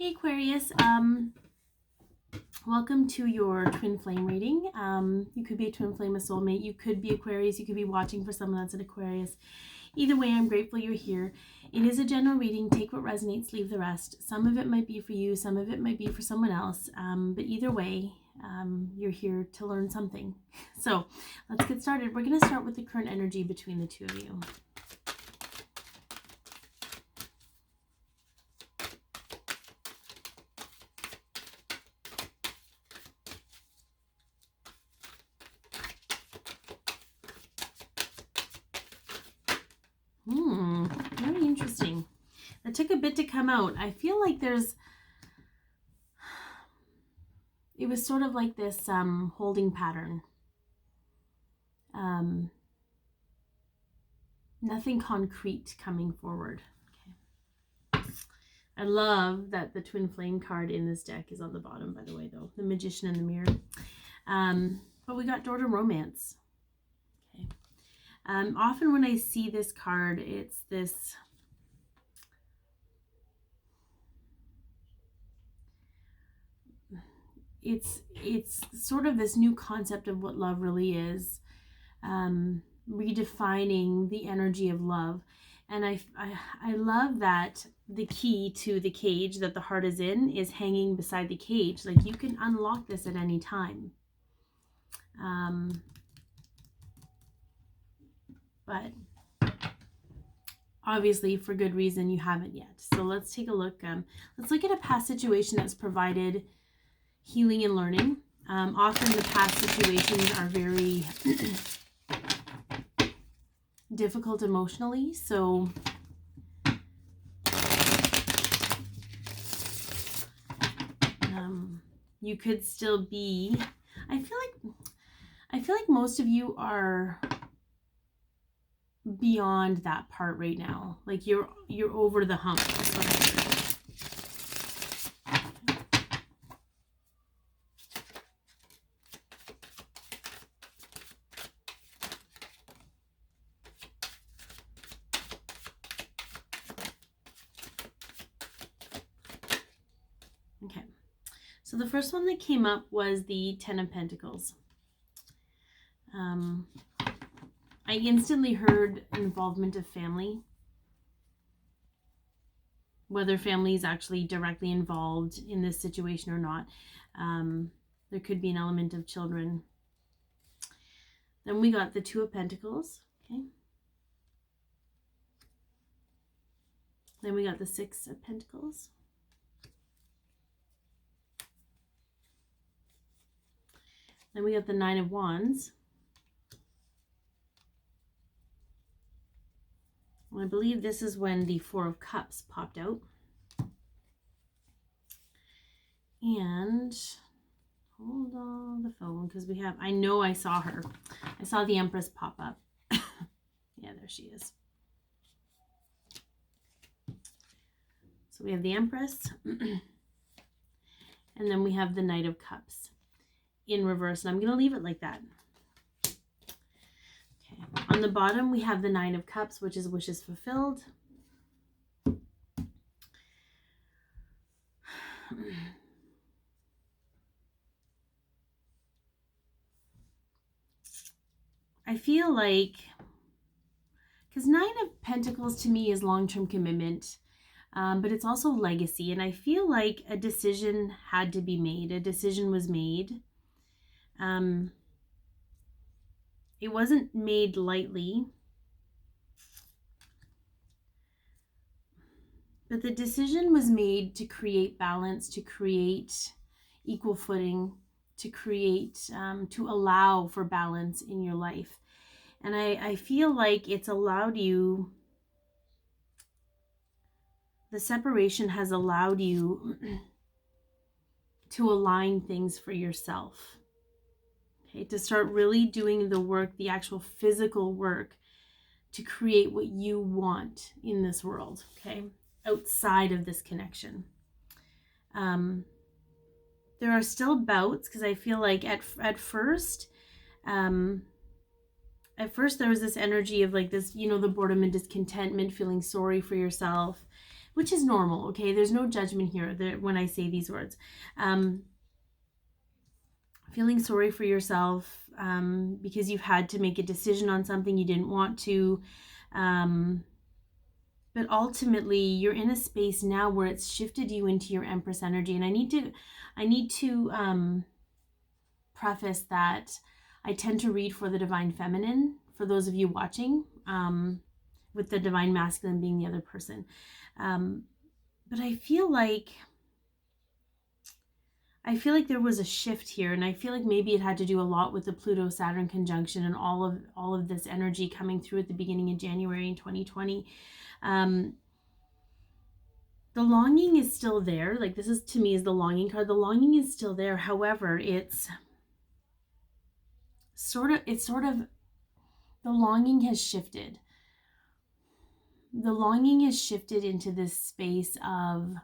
Hey Aquarius, welcome to your twin flame reading. You could be a twin flame, a soulmate, you could be Aquarius, you could be watching for someone that's an Aquarius. Either way, I'm grateful you're here. It is a general reading. Take what resonates, leave the rest. Some of it might be for you, some of it might be for someone else, but either way, you're here to learn something. So let's get started. We're going to start with the current energy between the two of you. Very interesting. That took a bit to come out. I feel like it was sort of like this holding pattern. Nothing concrete coming forward. Okay. I love that the twin flame card in this deck is on the bottom, by the way, though. The Magician and the Mirror. But we got door to romance. Okay. Often when I see this card, it's this... It's sort of this new concept of what love really is, redefining the energy of love. And I love that the key to the cage that the heart is in is hanging beside the cage. Like, you can unlock this at any time. But obviously for good reason you haven't yet. So let's take a look. Let's look at a past situation that's provided healing and learning. Often the past situations are very difficult emotionally, so you could still be... I feel like most of you are beyond that part right now. Like you're over the hump. That's what I heard. Okay, so the first one that came up was the Ten of Pentacles. I instantly heard involvement of family. Whether family is actually directly involved in this situation or not. There could be an element of children. Then we got the Two of Pentacles. Okay. Then we got the Six of Pentacles. Then we got the Nine of Wands. I believe this is when the Four of Cups popped out. And hold on the phone, because we have, I know I saw her. I saw the Empress pop up. Yeah, there she is. So we have the Empress. And then we have the Knight of Cups in reverse. And I'm going to leave it like that. On the bottom, we have the Nine of Cups, which is wishes fulfilled. I feel like, because Nine of Pentacles to me is long-term commitment, but it's also legacy. And I feel like a decision had to be made. A decision was made. It wasn't made lightly, but the decision was made to create balance, to create equal footing, to create, to allow for balance in your life. And I feel like it's allowed you, the separation has allowed you to align things for yourself. Okay, to start really doing the work, the actual physical work to create what you want in this world, okay, outside of this connection. There are still bouts, because I feel like at first there was this energy of like this, you know, the boredom and discontentment, feeling sorry for yourself, which is normal, okay? There's no judgment here when I say these words. Feeling sorry for yourself because you've had to make a decision on something you didn't want to. But ultimately, you're in a space now where it's shifted you into your Empress energy. And I need to preface that I tend to read for the Divine Feminine, for those of you watching, with the Divine Masculine being the other person. But I feel like there was a shift here, and I feel like maybe it had to do a lot with the Pluto-Saturn conjunction and all of this energy coming through at the beginning of January in 2020. The longing is still there. Like, this is, to me, is the longing card. The longing is still there. However, it's sort of the longing has shifted. The longing has shifted into this space of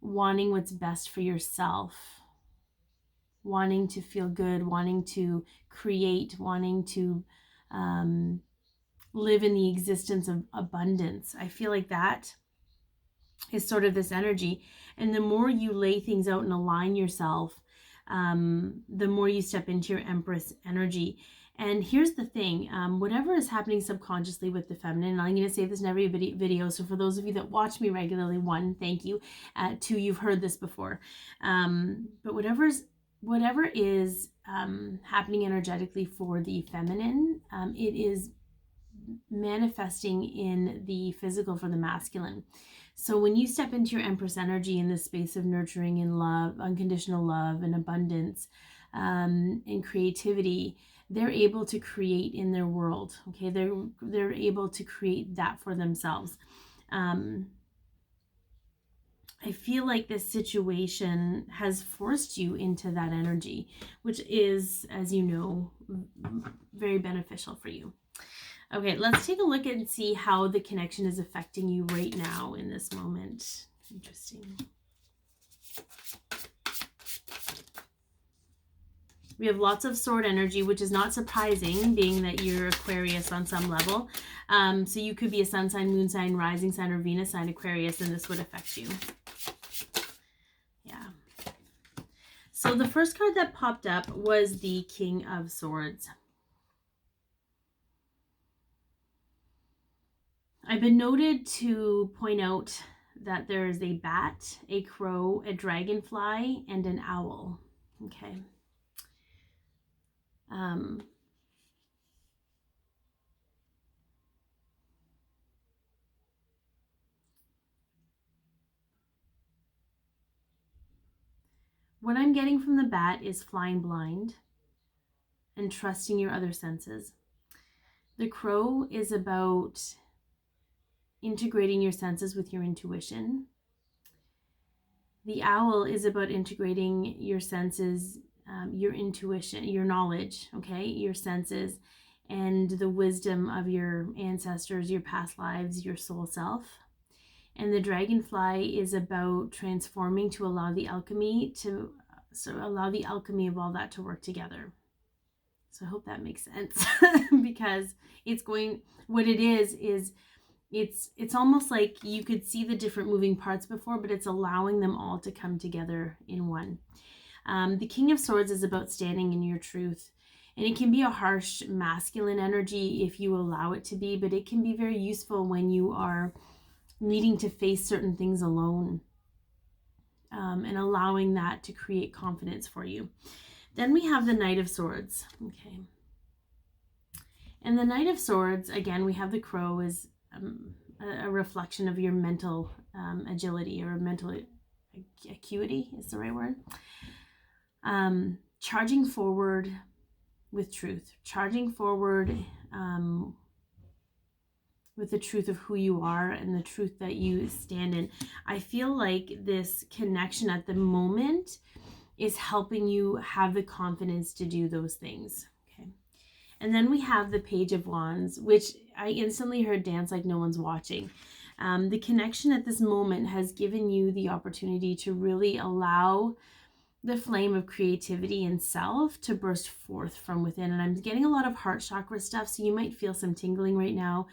wanting what's best for yourself, wanting to feel good, wanting to create, wanting to live in the existence of abundance. I feel like that is sort of this energy. And the more you lay things out and align yourself, the more you step into your Empress energy. And here's the thing, whatever is happening subconsciously with the feminine, and I'm going to say this in every video, so for those of you that watch me regularly, 1, thank you, 2, you've heard this before, but whatever is happening energetically for the feminine, it is manifesting in the physical for the masculine. So when you step into your Empress energy in this space of nurturing and love, unconditional love and abundance, and creativity, they're able to create in their world. Okay, they're able to create that for themselves. I feel like this situation has forced you into that energy, which is, as you know, very beneficial for you. Okay, let's take a look and see how the connection is affecting you right now in this moment. Interesting. We have lots of sword energy, which is not surprising, being that you're Aquarius on some level. So you could be a sun sign, moon sign, rising sign, or Venus sign Aquarius, and this would affect you. Yeah. So the first card that popped up was the King of Swords. I've been noted to point out that there is a bat, a crow, a dragonfly, and an owl. Okay. What I'm getting from the bat is flying blind and trusting your other senses. The crow is about integrating your senses with your intuition. The owl is about integrating your senses, your intuition, your knowledge, okay, your senses, and the wisdom of your ancestors, your past lives, your soul self. And the dragonfly is about transforming to allow the alchemy of all that to work together. So I hope that makes sense because what it is it's almost like you could see the different moving parts before, but it's allowing them all to come together in one. The King of Swords is about standing in your truth. And it can be a harsh masculine energy if you allow it to be, but it can be very useful when you are needing to face certain things alone, and allowing that to create confidence for you. Then we have the Knight of Swords. Okay. And the Knight of Swords, again, we have the crow as a reflection of your mental agility or mental acuity is the right word. Charging forward with truth, charging forward with the truth of who you are and the truth that you stand in. I feel like this connection at the moment is helping you have the confidence to do those things. Okay. And then we have the Page of Wands, which I instantly heard dance like no one's watching. The connection at this moment has given you the opportunity to really allow the flame of creativity and self to burst forth from within. And I'm getting a lot of heart chakra stuff, so you might feel some tingling right now.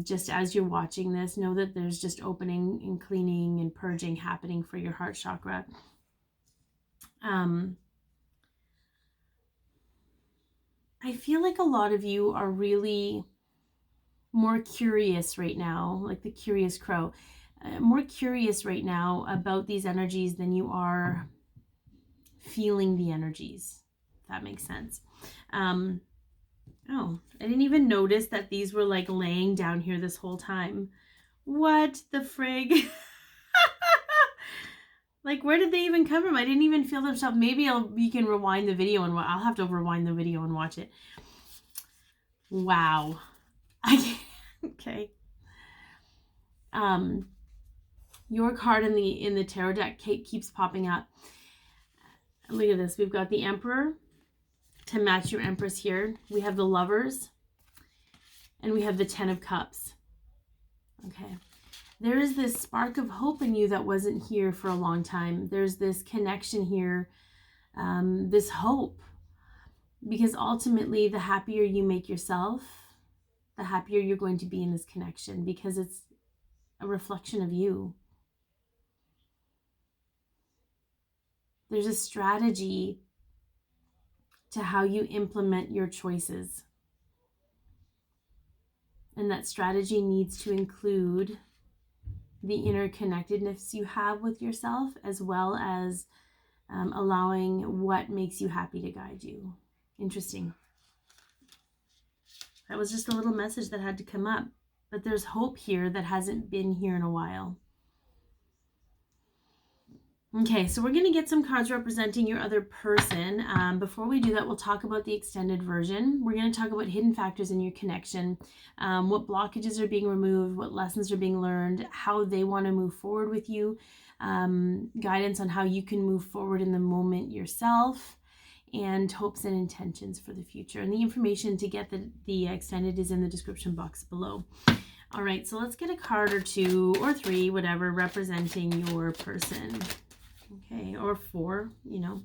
Just as you're watching this, know that there's just opening and cleaning and purging happening for your heart chakra. I feel like a lot of you are really more curious right now, like the curious crow, more curious right now about these energies than you are feeling the energies, if that makes sense. Oh, I didn't even notice that these were like laying down here this whole time. What the frig? Like, where did they even come from? I didn't even feel themselves. Maybe you can rewind the video and I'll have to rewind the video and watch it. Wow. I can't. Okay. Your card in the tarot deck keeps popping up. Look at this. We've got the Emperor to match your Empress here. We have the Lovers, and we have the Ten of Cups. Okay. There is this spark of hope in you that wasn't here for a long time. There's this connection here, this hope, because ultimately the happier you make yourself, the happier you're going to be in this connection, because it's a reflection of you. There's a strategy to how you implement your choices. And that strategy needs to include the interconnectedness you have with yourself, as well as allowing what makes you happy to guide you. Interesting. That was just a little message that had to come up. But there's hope here that hasn't been here in a while. Okay, so we're going to get some cards representing your other person. Before we do that, we'll talk about the extended version. We're going to talk about hidden factors in your connection, what blockages are being removed, what lessons are being learned, how they want to move forward with you, guidance on how you can move forward in the moment yourself, and hopes and intentions for the future. And the information to get the extended is in the description box below. All right, so let's get a card or two or three, whatever, representing your person. Okay, or four, you know.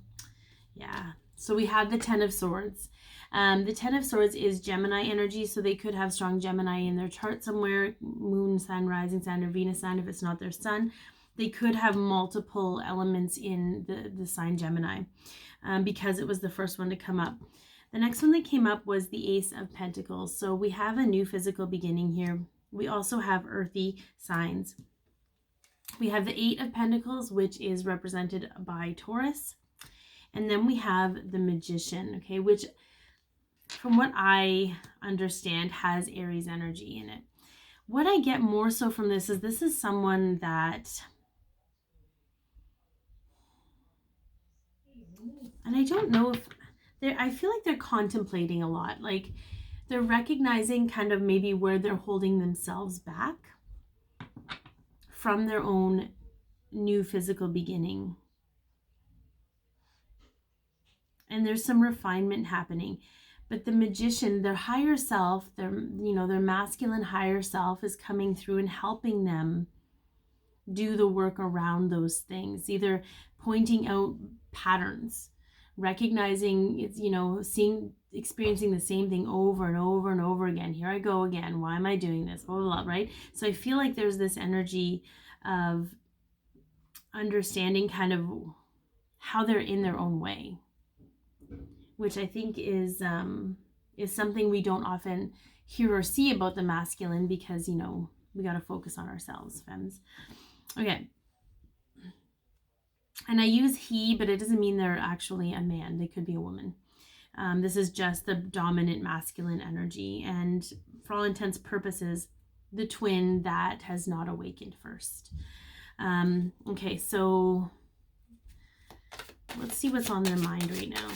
Yeah. So we have the Ten of Swords. The Ten of Swords is Gemini energy, so they could have strong Gemini in their chart somewhere, moon, sun, rising sign, or Venus sign if it's not their sun. They could have multiple elements in the sign Gemini because it was the first one to come up. The next one that came up was the Ace of Pentacles. So we have a new physical beginning here. We also have earthy signs. We have the Eight of Pentacles, which is represented by Taurus. And then we have the Magician, okay, which from what I understand has Aries energy in it. What I get more so from this is someone that, and I don't know if I feel like they're contemplating a lot. Like they're recognizing kind of maybe where they're holding themselves back from their own new physical beginning. And there's some refinement happening. But the Magician, their higher self, their masculine higher self is coming through and helping them do the work around those things, either pointing out patterns, recognizing it's, experiencing the same thing over and over and over again. Here I go again. Why am I doing this? Blah, blah, blah, right? So I feel like there's this energy of understanding kind of how they're in their own way, which I think is something we don't often hear or see about the masculine because, we got to focus on ourselves, femmes. Okay. And I use he, but it doesn't mean they're actually a man. They could be a woman. This is just the dominant masculine energy. And for all intents and purposes, the twin that has not awakened first. Okay, so let's see what's on their mind right now.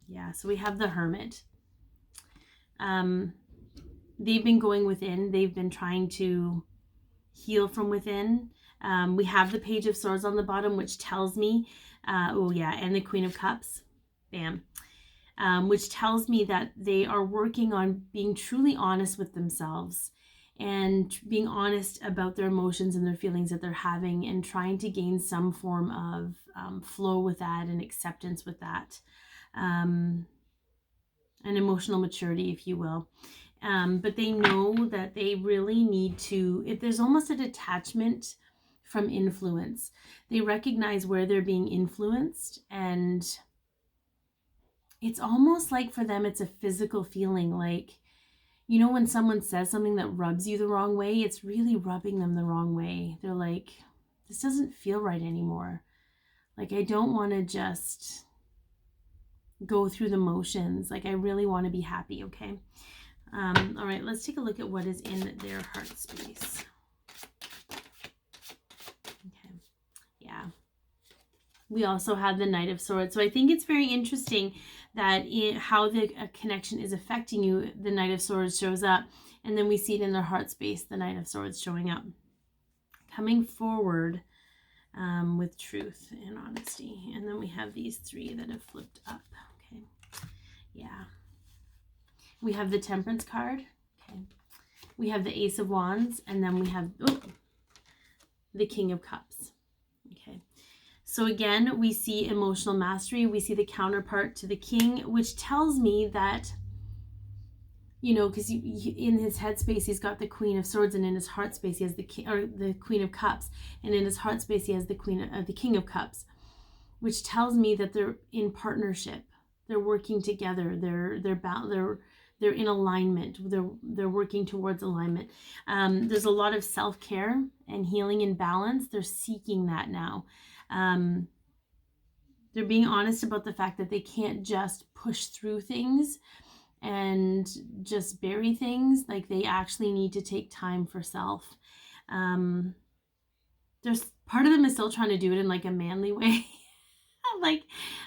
Yeah, so we have the Hermit. They've been going within. They've been trying to heal from within. We have the Page of Swords on the bottom, which tells me, and the Queen of Cups. Bam. Which tells me that they are working on being truly honest with themselves and being honest about their emotions and their feelings that they're having, and trying to gain some form of flow with that and acceptance with that, and emotional maturity, if you will. But they know that they really need to, if there's almost a detachment from influence, they recognize where they're being influenced, and it's almost like for them it's a physical feeling, like, you know, when someone says something that rubs you the wrong way, it's really rubbing them the wrong way. They're like, this doesn't feel right anymore. Like, I don't want to just go through the motions. Like, I really want to be happy, okay? All right, let's take a look at what is in their heart space. Okay, yeah. We also have the Knight of Swords. So I think it's very interesting that how the connection is affecting you, the Knight of Swords shows up. And then we see it in their heart space, the Knight of Swords showing up. Coming forward with truth and honesty. And then we have these three that have flipped up. Okay, yeah. We have the Temperance card. Okay. We have the Ace of Wands. And then we have the King of Cups. Okay. So again, we see emotional mastery. We see the counterpart to the King, which tells me that, you know, because in his headspace, he's got the Queen of Swords, and in his heart space, he has the King, or the Queen of Cups, and in his heart space, he has the King of Cups, which tells me that they're in partnership. They're working together. They're in alignment. They're working towards alignment. There's a lot of self-care and healing and balance. They're seeking that now. They're being honest about the fact that they can't just push through things and just bury things. Like, they actually need to take time for self. There's part of them is still trying to do it in like a manly way. Like,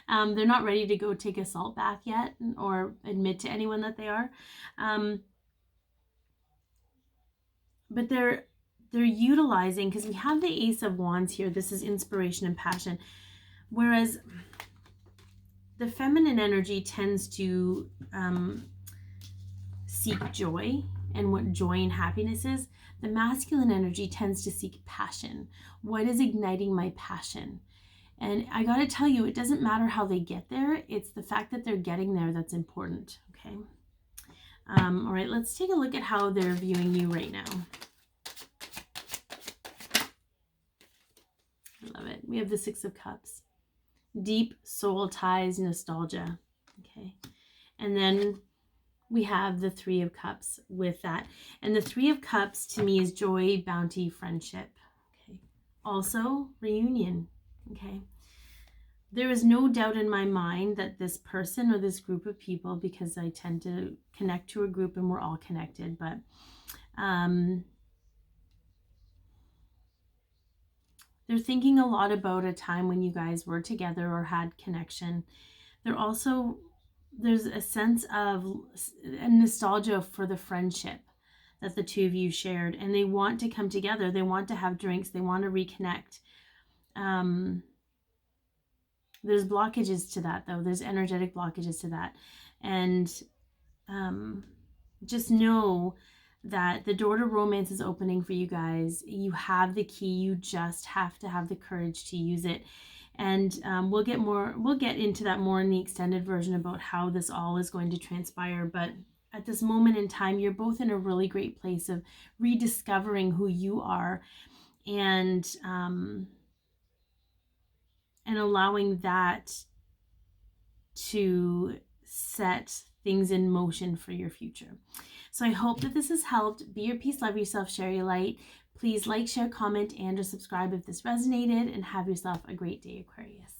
they're not ready to go take a salt bath yet, or admit to anyone that they are. But they're utilizing, because we have the Ace of Wands here. This is inspiration and passion. Whereas the feminine energy tends to seek joy and what joy and happiness is. The masculine energy tends to seek passion. What is igniting my passion? And I got to tell you, it doesn't matter how they get there. It's the fact that they're getting there that's important, okay? All right, let's take a look at how they're viewing you right now. I love it. We have the Six of Cups. Deep soul ties, nostalgia, okay? And then we have the Three of Cups with that. And the Three of Cups to me is joy, bounty, friendship, okay? Also, reunion, okay? There is no doubt in my mind that this person or this group of people, because I tend to connect to a group and we're all connected, but they're thinking a lot about a time when you guys were together or had connection. There's a sense of a nostalgia for the friendship that the two of you shared, and they want to come together. They want to have drinks. They want to reconnect. There's blockages to that, though. There's energetic blockages to that. And just know that the door to romance is opening for you guys. You have the key. You just have to have the courage to use it. And we'll get into that more in the extended version about how this all is going to transpire. But at this moment in time, you're both in a really great place of rediscovering who you are, and allowing that to set things in motion for your future. So I hope that this has helped. Be your peace, love yourself, share your light. Please like, share, comment, and or subscribe if this resonated, and have yourself a great day, Aquarius.